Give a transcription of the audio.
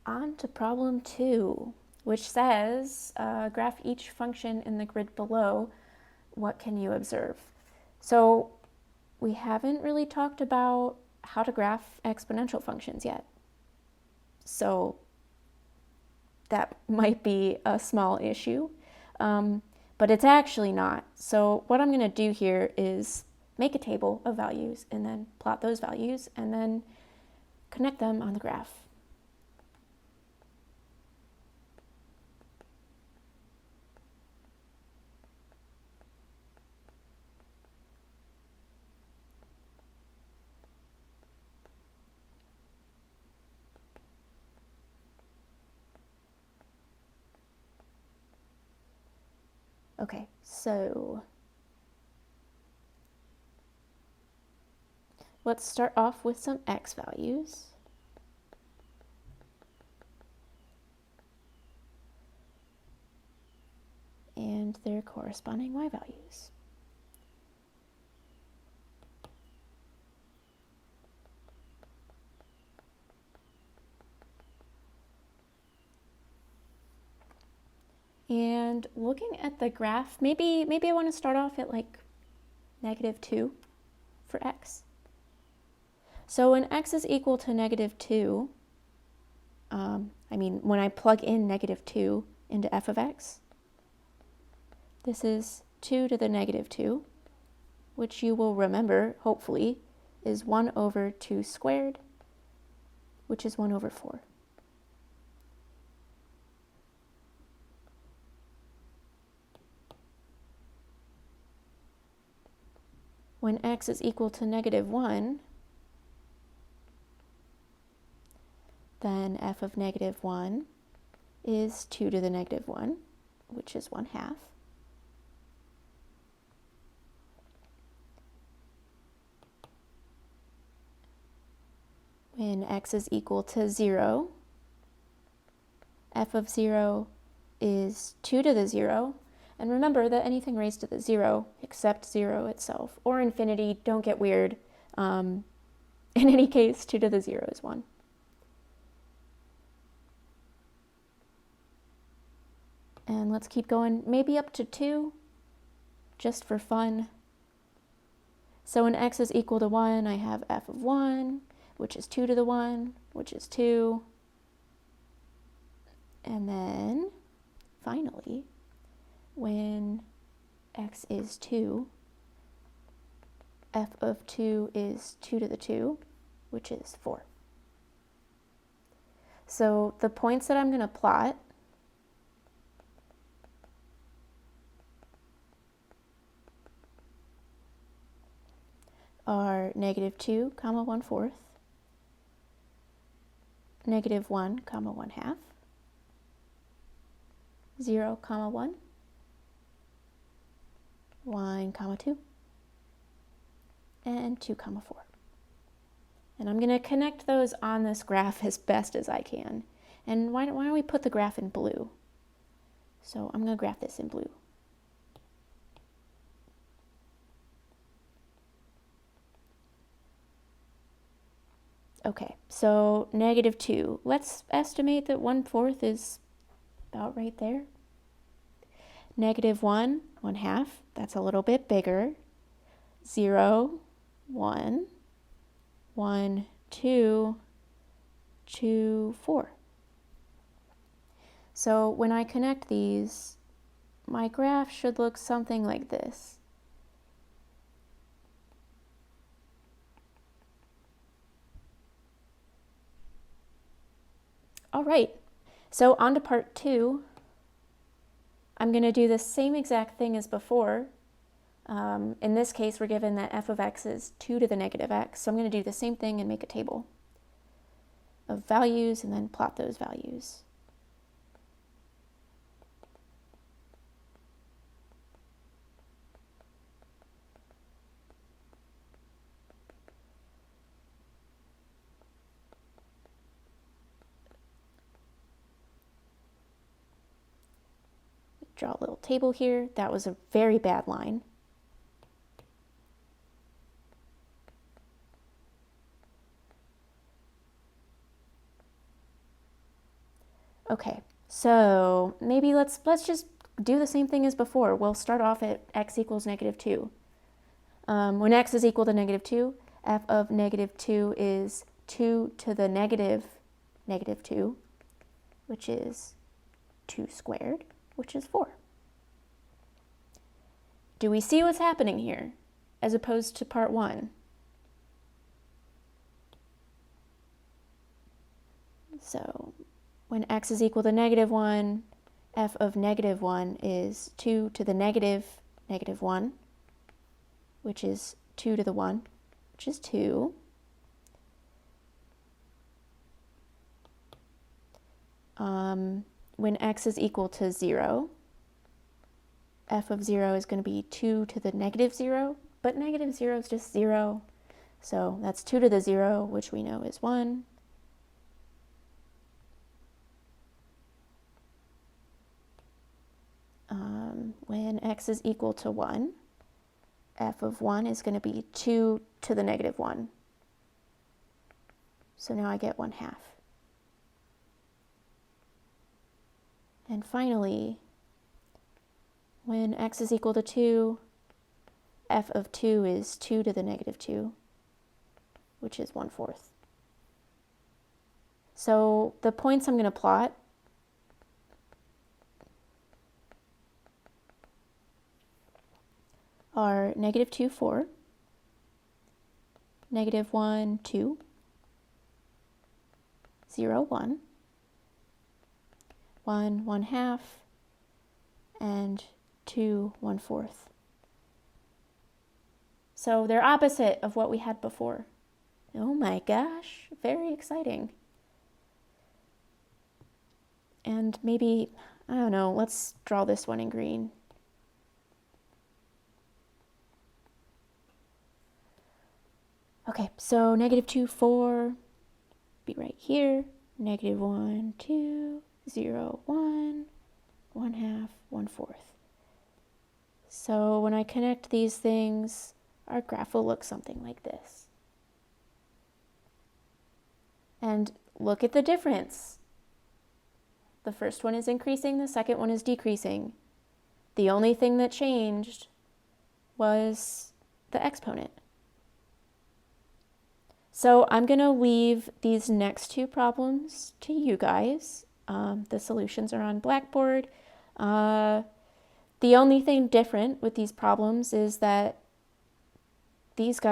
On to problem 2, which says, graph each function in the grid below. What can you observe? So we haven't really talked about how to graph exponential functions yet. So that might be a small issue, but it's actually not. So what I'm going to do here is make a table of values and then plot those values and then connect them on the graph. Okay, so let's start off with some x values. And their corresponding y values. And looking at the graph, maybe I want to start off at like -2 for x. So when x is equal to -2, when I plug in -2 into f of x, this is 2 to the -2, which you will remember, hopefully, is 1 over 2 squared, which is 1 over 4. When x is equal to -1, then f of -1 is 2 to the -1, which is 1/2. When x is equal to 0, f of 0 is 2 to the 0. And remember that anything raised to the 0 except 0 itself, or infinity, don't get weird. In any case, 2 to the 0 is 1. And let's keep going, maybe up to 2, just for fun. So when x is equal to 1, I have f of 1, which is 2 to the 1, which is 2. And then, finally, when x is 2, f of 2 is 2 to the 2, which is 4. So the points that I'm going to plot are -2, 1/4, -1, 1/2, 0, 1, 1, 2, and 2, 4. And I'm going to connect those on this graph as best as I can. And why don't we put the graph in blue? So I'm going to graph this in blue. Okay, so -2. Let's estimate that 1/4 is about right there. -1, 1/2, that's a little bit bigger. 0, 1, 1, 2, 2, 4. So when I connect these, my graph should look something like this. All right, so on to part 2. I'm going to do the same exact thing as before. In this case, we're given that f of x is 2 to the -x, so I'm going to do the same thing and make a table of values and then plot those values. Draw a little table here. That was a very bad line. Okay, so maybe let's just do the same thing as before. We'll start off at x equals -2. When x is equal to -2, f of -2 is 2 to the -2, which is 2 squared, which is 4. Do we see what's happening here, as opposed to part 1? So when x is equal to -1, f of -1 is 2 to the -1, which is 2 to the 1, which is 2. When x is equal to 0, f of 0 is going to be 2 to the -0, but -0 is just 0. So that's 2 to the 0, which we know is 1. When x is equal to 1, f of 1 is going to be 2 to the -1. So now I get 1/2. And finally, when x is equal to 2, f of 2 is 2 to the -2, which is 1/4. So the points I'm going to plot are -2, 4, -1, 2, 0, 1, 1, 1/2, and 2, 1/4. So they're opposite of what we had before. Oh my gosh, very exciting. And maybe, I don't know, let's draw this one in green. Okay, so -2, 4, be right here. -1, 2, 0, 1, 1/2, 1/4. So when I connect these things, our graph will look something like this. And look at the difference. The first one is increasing, the second one is decreasing. The only thing that changed was the exponent. So I'm going to leave these next two problems to you guys. The solutions are on Blackboard. The only thing different with these problems is that these guys